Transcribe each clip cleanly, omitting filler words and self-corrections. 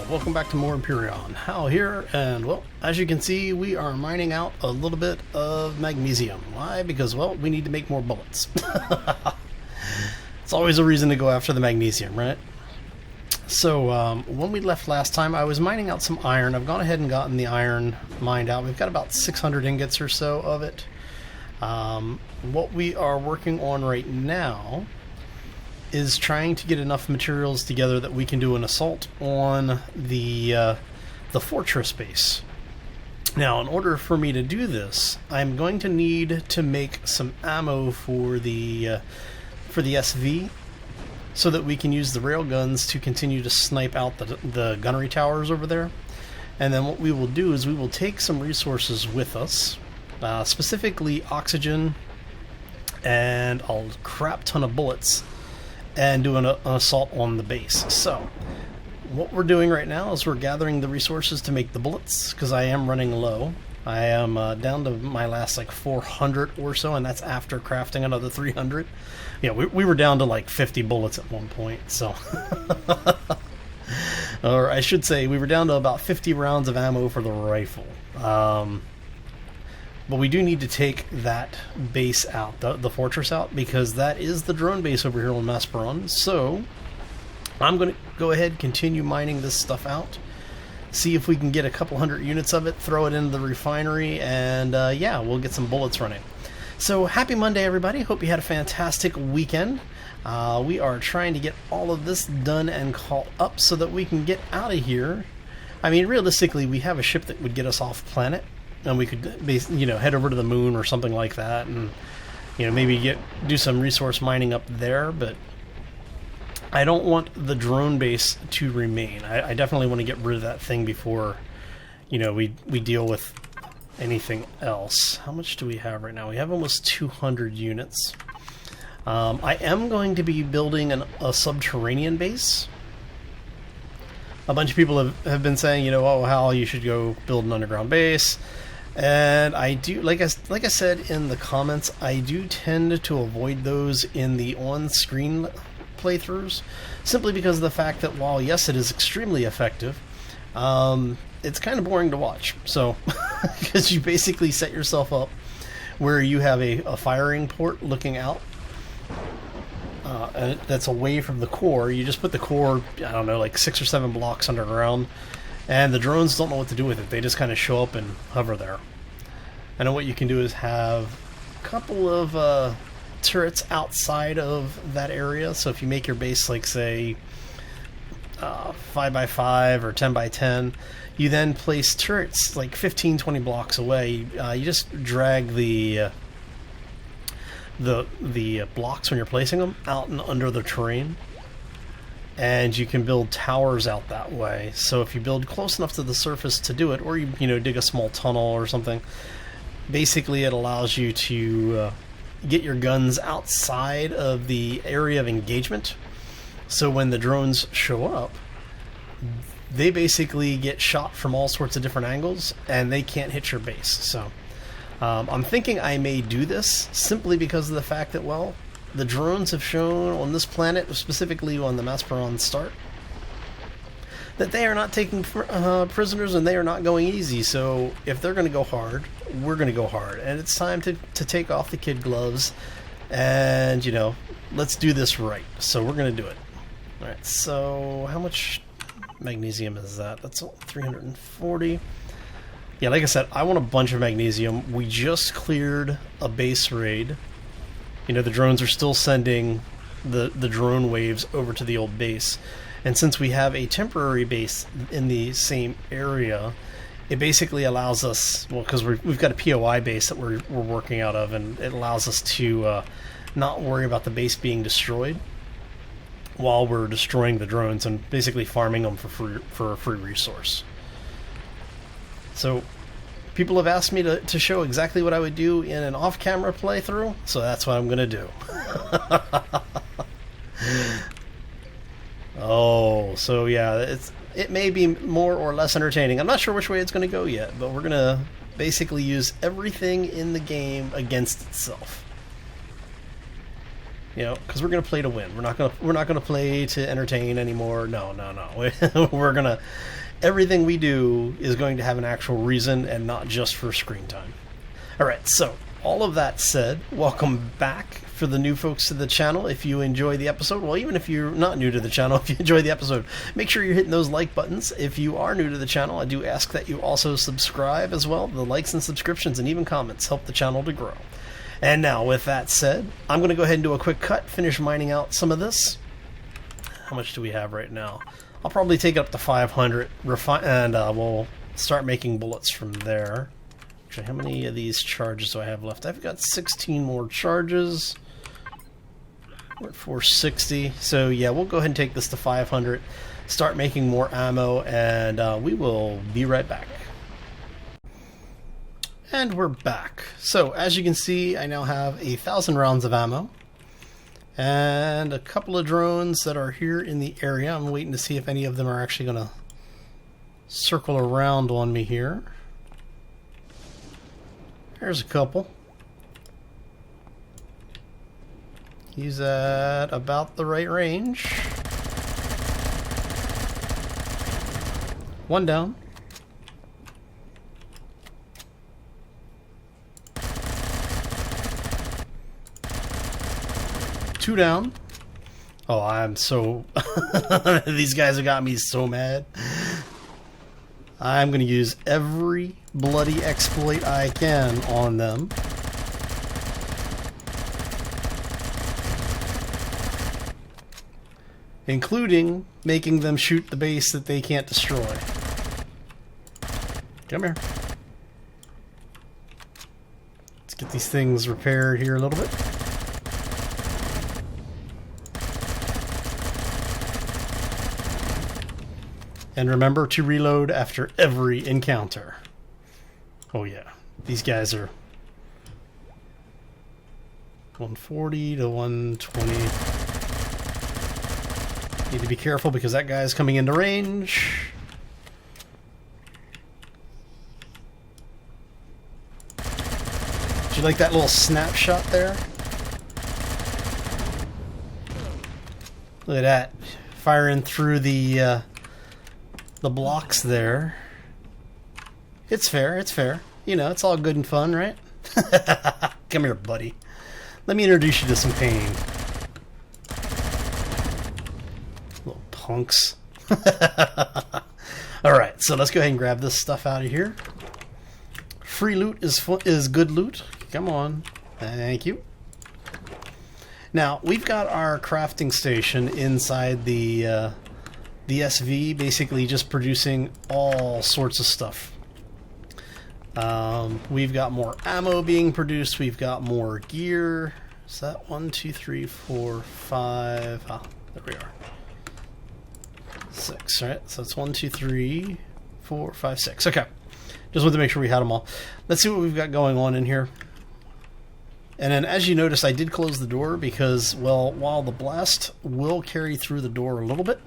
welcome back to more Empyrion. Hal here, and well, as you can see, we are mining out a little bit of magnesium. Why? Because, well, we need to make more bullets. It's always a reason to go after the magnesium, right? So, when we left last time, I was mining out some iron. I've gone ahead and gotten the iron mined out. We've got about 600 ingots or so of it. What we are working on right now is trying to get enough materials together that we can do an assault on the fortress base. Now, in order for me to do this, I'm going to need to make some ammo for the SV, so that we can use the railguns to continue to snipe out the gunnery towers over there. And then what we will do is we will take some resources with us, specifically oxygen and a crap ton of bullets, and do an assault on the base. So what we're doing right now is we're gathering the resources to make the bullets, because I am running low. I am down to my last like 400 or so, and that's after crafting another 300. Yeah, we were down to like 50 bullets at one point, so or I should say we were down to about 50 rounds of ammo for the rifle. But we do need to take that base out, the fortress out, because that is the drone base over here on Mashup. So I'm going to go ahead, continue mining this stuff out, see if we can get a couple hundred units of it, throw it into the refinery, and yeah, we'll get some bullets running. So happy Monday, everybody. Hope you had a fantastic weekend. We are trying to get all of this done and caught up so that we can get out of here. I mean, realistically, we have a ship that would get us off planet, and we could, head over to the moon or something like that, and maybe do some resource mining up there. But I don't want the drone base to remain. I definitely want to get rid of that thing before we deal with anything else. How much do we have right now? We have almost 200 units. I am going to be building a subterranean base. A bunch of people have been saying, oh, Hal, you should go build an underground base. And I do, like I said in the comments, I do tend to avoid those in the on-screen playthroughs, simply because of the fact that while, yes, it is extremely effective, it's kind of boring to watch. So, because you basically set yourself up where you have a firing port looking out, and that's away from the core. You just put the core, I don't know, like 6 or 7 blocks underground, and the drones don't know what to do with it. They just kind of show up and hover there. And then what you can do is have a couple of turrets outside of that area. So if you make your base, like, say, 5x5 or 10x10, you then place turrets like 15-20 blocks away. You just drag the blocks when you're placing them out and under the terrain, and you can build towers out that way. So if you build close enough to the surface to do it, or you dig a small tunnel or something, basically it allows you to get your guns outside of the area of engagement. So when the drones show up, they basically get shot from all sorts of different angles, and they can't hit your base. So I'm thinking I may do this simply because of the fact that, well, the drones have shown on this planet, specifically on the Mashup start, that they are not taking prisoners, and they are not going easy. So if they're going to go hard, we're going to go hard. And it's time to take off the kid gloves and, let's do this right. So we're going to do it. Alright, so how much magnesium is that? That's 340. Yeah, like I said, I want a bunch of magnesium. We just cleared a base raid. The drones are still sending the drone waves over to the old base. And since we have a temporary base in the same area, it basically allows us, well, because we've got a POI base that we're working out of, and it allows us to not worry about the base being destroyed while we're destroying the drones and basically farming them for a free resource. So people have asked me to show exactly what I would do in an off-camera playthrough, so that's what I'm going to do. Oh, so yeah, it may be more or less entertaining. I'm not sure which way it's going to go yet, but we're going to basically use everything in the game against itself. You know, because we're gonna play to win. We're not gonna play to entertain anymore. No, no, no. We're gonna. Everything we do is going to have an actual reason and not just for screen time. All right. So all of that said, welcome back for the new folks to the channel. If you enjoy the episode, well, even if you're not new to the channel, if you enjoy the episode, make sure you're hitting those like buttons. If you are new to the channel, I do ask that you also subscribe as well. The likes and subscriptions and even comments help the channel to grow. And now, with that said, I'm going to go ahead and do a quick cut, finish mining out some of this. How much do we have right now? I'll probably take it up to 500, and we'll start making bullets from there. Actually, how many of these charges do I have left? I've got 16 more charges. We're at 460. So, yeah, we'll go ahead and take this to 500, start making more ammo, and we will be right back. And we're back. So, as you can see, I now have 1,000 rounds of ammo and a couple of drones that are here in the area. I'm waiting to see if any of them are actually going to circle around on me here. There's a couple. He's at about the right range. One down. Two down. Oh, I'm so... These guys have got me so mad. I'm going to use every bloody exploit I can on them. Including making them shoot the base that they can't destroy. Come here. Let's get these things repaired here a little bit. And remember to reload after every encounter. Oh yeah, these guys are 140 to 120. Need to be careful because that guy's coming into range. Did you like that little snapshot there? Look at that, firing through the blocks there. It's fair, it's fair. You know, it's all good and fun, right? Come here, buddy. Let me introduce you to some pain. Little punks. Alright, so let's go ahead and grab this stuff out of here. Free loot is good loot. Come on. Thank you. Now, we've got our crafting station inside the SV, basically just producing all sorts of stuff. We've got more ammo being produced. We've got more gear. Is that 1, 2, 3, 4, 5? Ah, there we are. 6, right? So it's 1, 2, 3, 4, 5, 6. Okay. Just wanted to make sure we had them all. Let's see what we've got going on in here. And then, as you notice, I did close the door because, well, while the blast will carry through the door a little bit,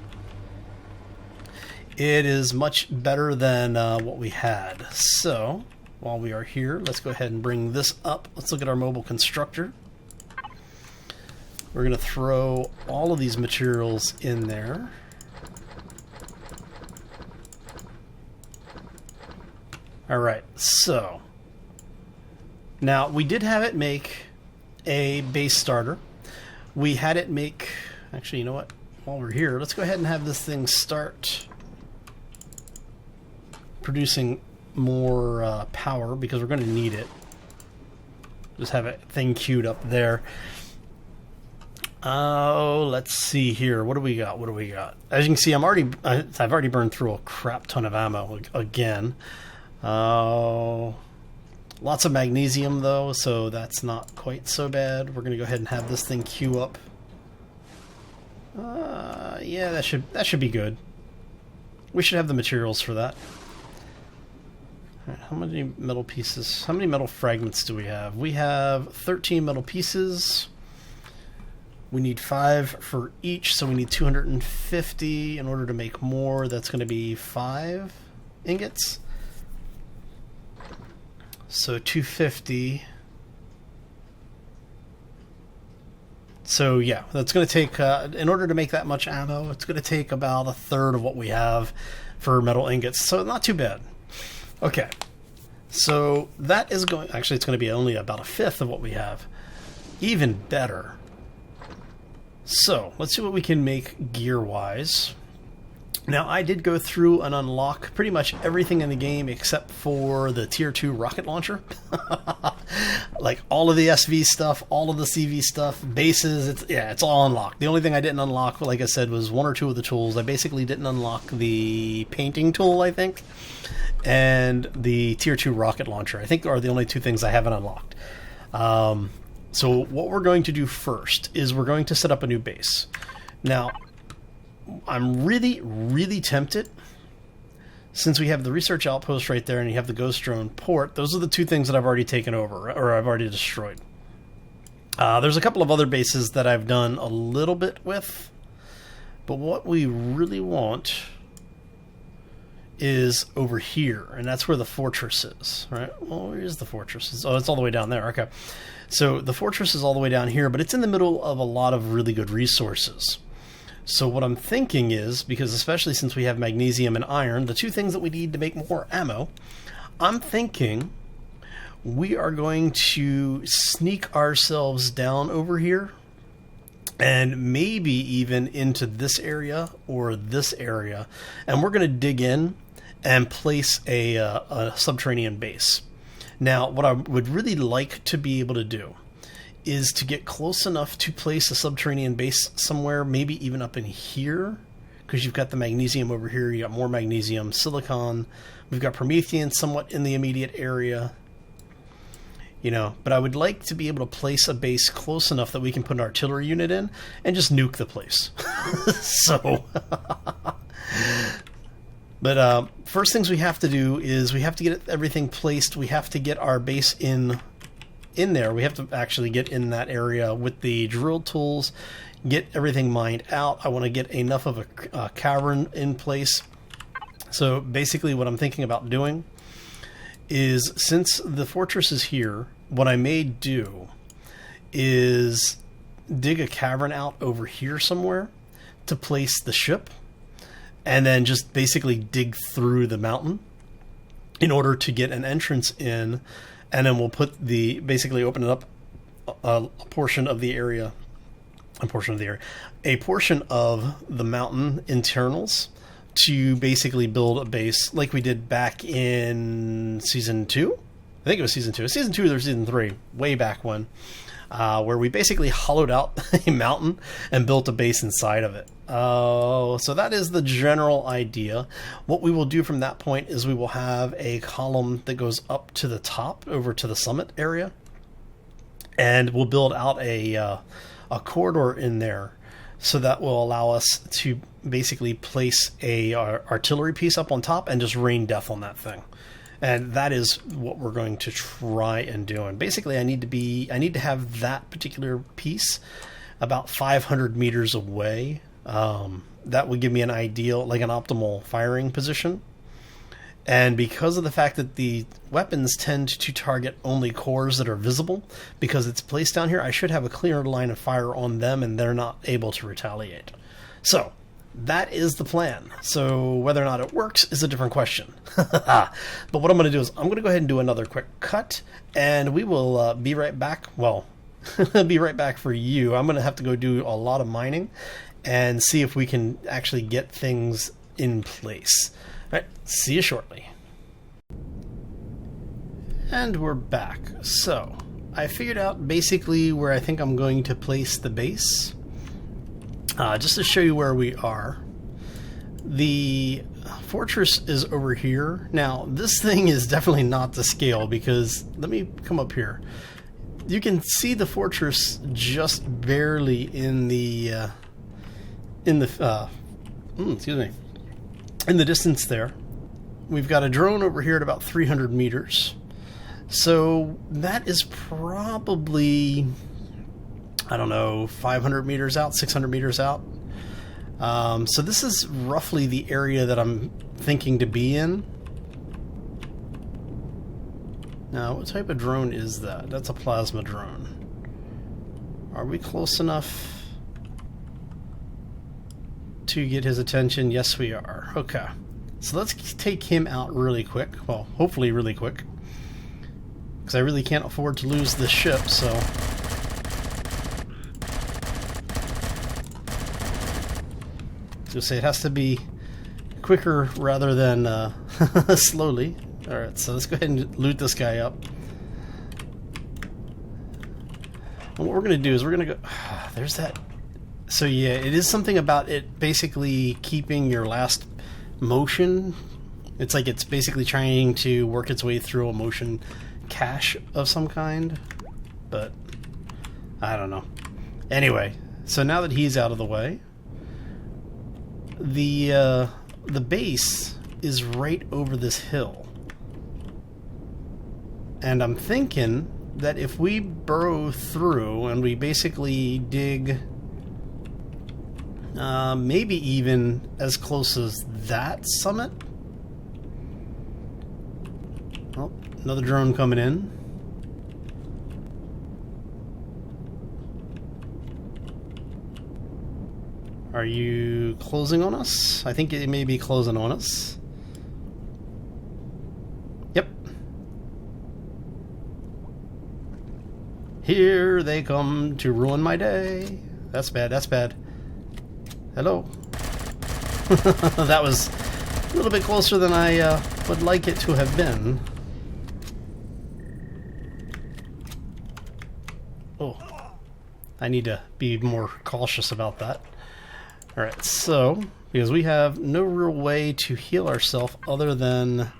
it is much better than what we had. So, while we are here, let's go ahead and bring this up. Let's look at our mobile constructor. We're going to throw all of these materials in there. Alright, so now we did have it make a base starter. We had it make, actually, you know what? While we're here, let's go ahead and have this thing start producing more power because we're going to need it. Just have a thing queued up there. Oh, let's see here. What do we got? What do we got? As you can see, I've already burned through a crap ton of ammo again. Lots of magnesium though, so that's not quite so bad. We're going to go ahead and have this thing queue up. Yeah, that should be good. We should have the materials for that. All right, how many metal pieces? How many metal fragments do we have? We have 13 metal pieces. We need 5 for each, so we need 250. In order to make more, that's going to be 5 ingots. So 250. So yeah, that's going to take, in order to make that much ammo, it's going to take about a third of what we have for metal ingots. So not too bad. Okay, so that is going, actually it's going to be only about a fifth of what we have. Even better. So let's see what we can make gear-wise. Now, I did go through and unlock pretty much everything in the game except for the Tier 2 rocket launcher. Like all of the SV stuff, all of the CV stuff, bases, it's all unlocked. The only thing I didn't unlock, like I said, was one or two of the tools. I basically didn't unlock the painting tool, I think, and the Tier 2 rocket launcher. I think are the only two things I haven't unlocked. So what we're going to do first is we're going to set up a new base. Now, I'm really, really tempted, since we have the research outpost right there and you have the ghost drone port. Those are the two things that I've already taken over, or I've already destroyed. There's a couple of other bases that I've done a little bit with, but what we really want is over here, and that's where the fortress is, right? Well, where is the fortress? Oh, it's all the way down there. Okay. So the fortress is all the way down here, but it's in the middle of a lot of really good resources. So what I'm thinking is, because especially since we have magnesium and iron, the two things that we need to make more ammo, I'm thinking we are going to sneak ourselves down over here and maybe even into this area or this area, and we're going to dig in and place a subterranean base. Now, what I would really like to be able to do is to get close enough to place a subterranean base somewhere, maybe even up in here, because you've got the magnesium over here, you got more magnesium, silicon, we've got Promethean somewhat in the immediate area, you know, but I would like to be able to place a base close enough that we can put an artillery unit in and just nuke the place. So, but first things we have to do is we have to get everything placed, we have to get our base in there. We have to actually get in that area with the drill tools, get everything mined out. I want to get enough of a cavern in place. So basically what I'm thinking about doing is, since the fortress is here, what I may do is dig a cavern out over here somewhere to place the ship, and then just basically dig through the mountain in order to get an entrance in. And then we'll put basically open it up a portion of the mountain internals to basically build a base like we did back in Season 2. I think it was Season 2. Season 2 or Season 3, way back when, where we basically hollowed out a mountain and built a base inside of it. So that is the general idea. What we will do from that point is we will have a column that goes up to the top, over to the summit area, and we'll build out a corridor in there, so that will allow us to basically place a artillery piece up on top and just rain death on that thing. And that is what we're going to try and do. And basically I need to have that particular piece about 500 meters away. That would give me an ideal, like an optimal firing position. And because of the fact that the weapons tend to target only cores that are visible, because it's placed down here, I should have a clear line of fire on them and they're not able to retaliate. So that is the plan. So whether or not it works is a different question. But what I'm going to do is I'm going to go ahead and do another quick cut, and we will be right back. Well, be right back for you. I'm going to have to go do a lot of mining and see if we can actually get things in place. All right, see you shortly. And we're back. So I figured out basically where I think I'm going to place the base. Just to show you where we are. The fortress is over here. Now, this thing is definitely not to scale, because let me come up here. You can see the fortress just barely in the distance there. We've got a drone over here at about 300 meters. So that is probably, I don't know, 500 meters out, 600 meters out. So this is roughly the area that I'm thinking to be in. Now, what type of drone is that? That's a plasma drone. Are we close enough to get his attention? Yes, we are. Okay. So let's take him out really quick. Well, hopefully really quick. Because I really can't afford to lose this ship, so... So say it has to be quicker rather than slowly. Alright, so let's go ahead and loot this guy up. And what we're going to do is we're going to go... There's that... So yeah, it is something about it basically keeping your last motion. It's like it's basically trying to work its way through a motion cache of some kind. But, I don't know. Anyway, so now that he's out of the way... The base is right over this hill. And I'm thinking that if we burrow through and we basically dig maybe even as close as that summit. Oh, another drone coming in. Are you closing on us? I think it may be closing on us. Yep. Here they come to ruin my day. That's bad, that's bad. Hello. That was a little bit closer than I would like it to have been. Oh. I need to be more cautious about that. Alright, so, because we have no real way to heal ourselves other than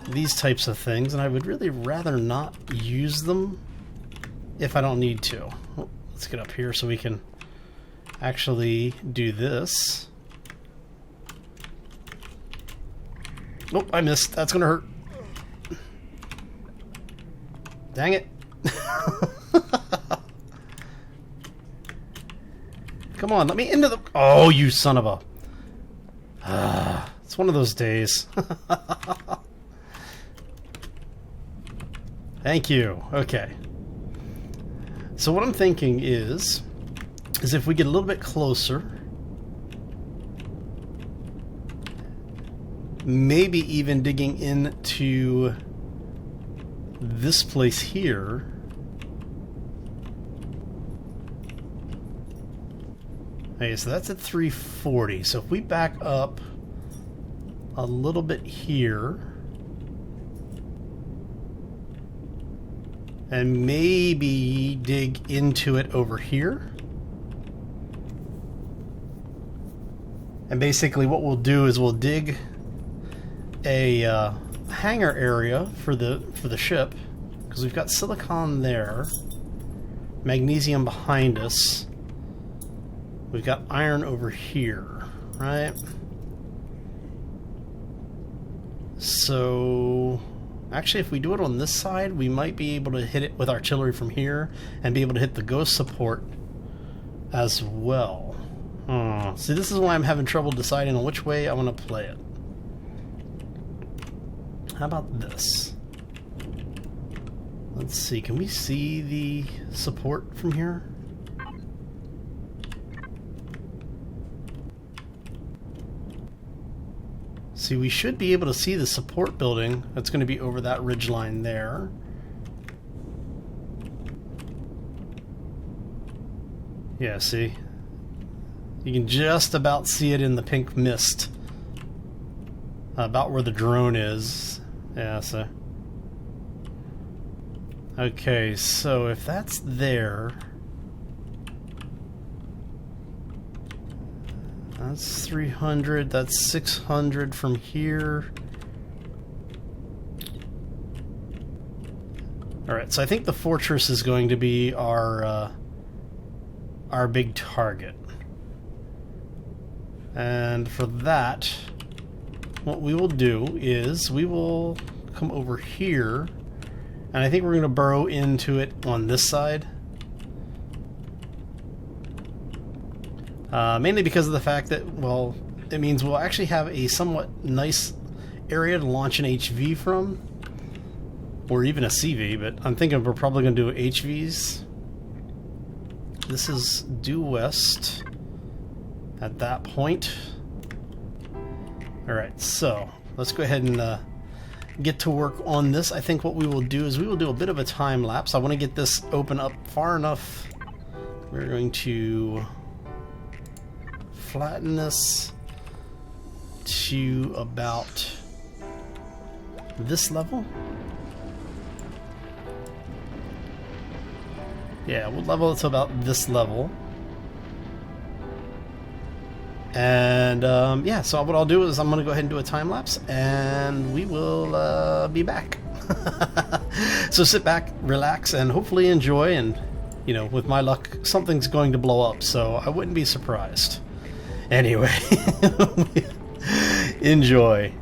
these types of things, and I would really rather not use them if I don't need to. Oh, let's get up here so we can actually do this. Oh, I missed. That's gonna hurt. Dang it. Come on, let me into the... Oh, you son of a... it's one of those days. Thank you. Okay. So what I'm thinking is if we get a little bit closer, maybe even digging into this place here. Okay, so that's at 340. So if we back up a little bit here, and maybe dig into it over here. And basically what we'll do is we'll dig a hangar area for the ship, because we've got silicon there, magnesium behind us. We've got iron over here, right? So, actually, if we do it on this side, we might be able to hit it with artillery from here and be able to hit the ghost support as well. See, this is why I'm having trouble deciding on which way I want to play it. How about this? Let's see, can we see the support from here? See, we should be able to see the support building. That's going to be over that ridgeline there. Yeah, see? You can just about see it in the pink mist. About where the drone is. Yeah, so... Okay, so if that's there... That's 300, that's 600 from here. Alright, so I think the fortress is going to be our big target. And for that, what we will do is we will come over here, and I think we're going to burrow into it on this side. Mainly because of the fact that, well, it means we'll actually have a somewhat nice area to launch an HV from, or even a CV, but I'm thinking we're probably going to do HVs. this is due west at that point. Alright, so let's go ahead and get to work on this. I think what we will do is we will do a bit of a time lapse. I want to get this open up far enough. We're going to flatten this to about this level. Yeah, we'll level it to about this level. And yeah, so what I'll do is I'm going to go ahead and do a time lapse, and we will be back. So sit back, relax, and hopefully enjoy. And you know, with my luck, something's going to blow up, so I wouldn't be surprised. Anyway, enjoy.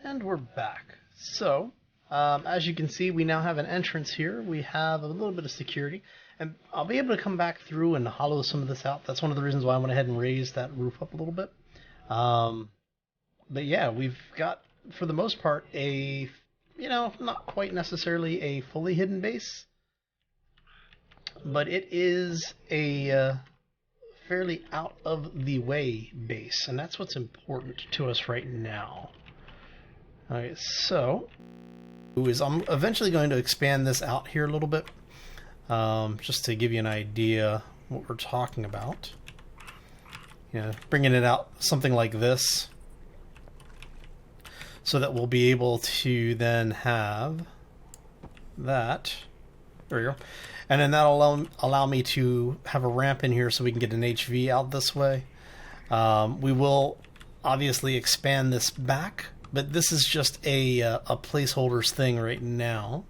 And we're back. So, as you can see, we now have an entrance here. We have a little bit of security. And I'll be able to come back through and hollow some of this out. That's one of the reasons why I went ahead and raised that roof up a little bit. But yeah, we've got, for the most part, a, not quite necessarily a fully hidden base. But it is a fairly out-of-the-way base. And that's what's important to us right now. Alright, so I'm eventually going to expand this out here a little bit, just to give you an idea what we're talking about. Bringing it out something like this, so that we'll be able to then have that. There we go. And then that'll allow me to have a ramp in here so we can get an HV out this way. We will obviously expand this back, but this is just a placeholders thing right now.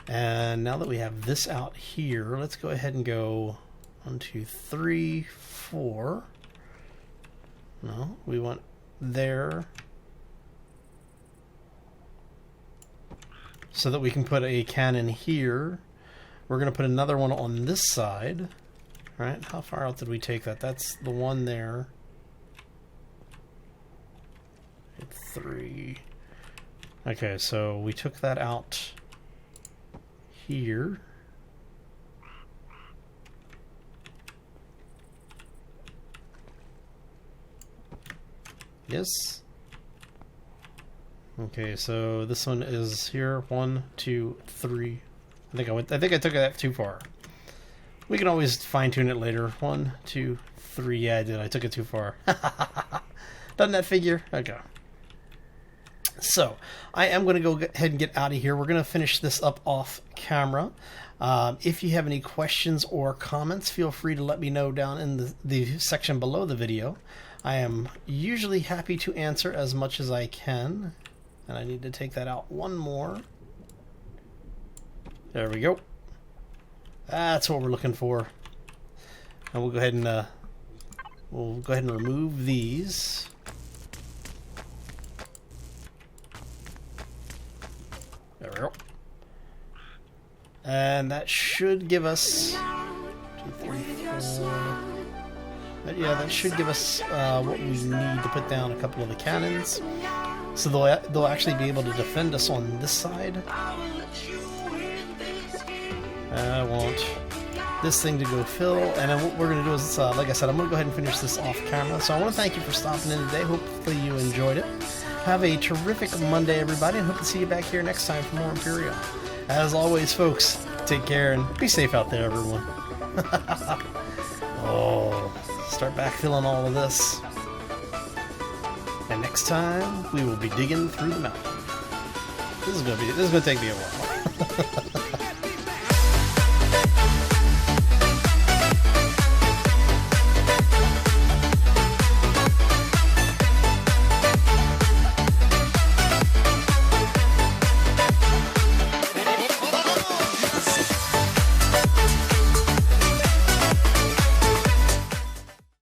And now that we have this out here, let's go ahead and go 1, 2, 3, 4. No, we want there. So that we can put a cannon here. We're going to put another one on this side. Right? How far out did we take that? That's the one there. 3. Okay, so we took that out here. Yes. Okay, so this one is here. 1, 2, 3. I think I took that too far. We can always fine tune it later. 1, 2, 3. Yeah, I did. I took it too far. Doesn't that figure? Okay. So, I am going to go ahead and get out of here. We're going to finish this up off camera. If you have any questions or comments, feel free to let me know down in the section below the video. I am usually happy to answer as much as I can. And I need to take that out one more. There we go. That's what we're looking for. And we'll go ahead and remove these. There we go. And that should give us 2, 3, 4. Yeah, that should give us what we need to put down a couple of the cannons. So they'll actually be able to defend us on this side. I want this thing to go fill, and then what we're going to do is, like I said, I'm going to go ahead and finish this off camera. So I want to thank you for stopping in today. Hopefully you enjoyed it. Have a terrific Monday, everybody, and hope to see you back here next time for more Empyrion. As always, folks, take care and be safe out there, everyone. Oh, start backfilling all of this. And next time, we will be digging through the mountain. This is gonna take me a while.